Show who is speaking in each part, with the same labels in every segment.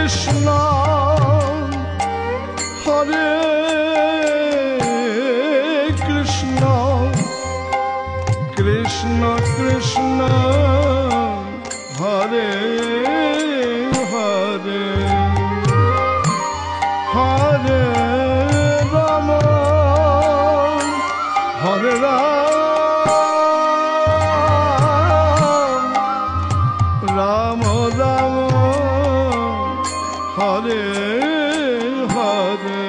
Speaker 1: Krishna Hare Krishna Krishna Krishna Hare Hare Hare Ram Hare Ram Ram Ram Hare Hare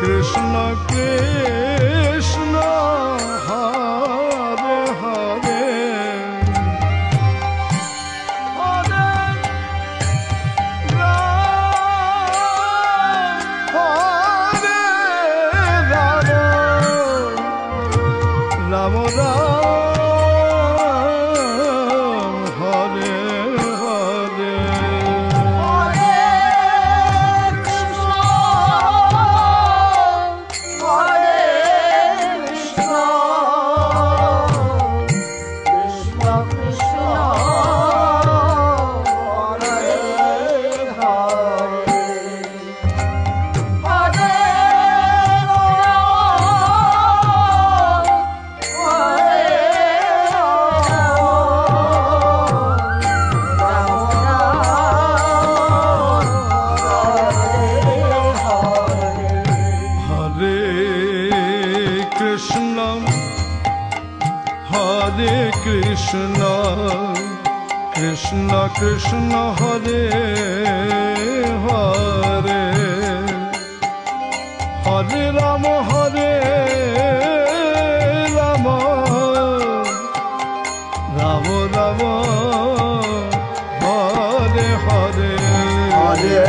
Speaker 1: Krishna Krishna Hare Hare Hare Ram Hare Ram Ram Hare Krishna Krishna Krishna Hare Hare Hare Rama Hare Rama Rama Rama Hare Hare
Speaker 2: Hare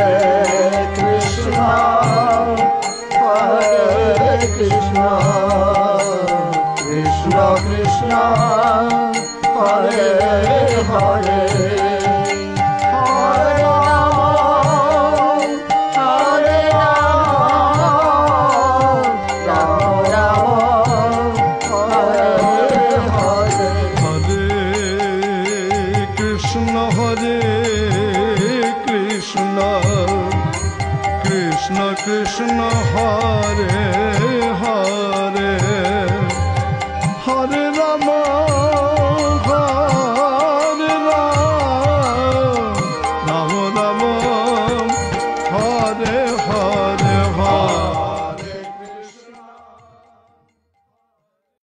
Speaker 2: Krishna Hare Krishna Krishna Krishna Hare Hare Hare Rama Hare Rama Rama Rama Hare Hare
Speaker 1: Hare Krishna Krishna Krishna Hare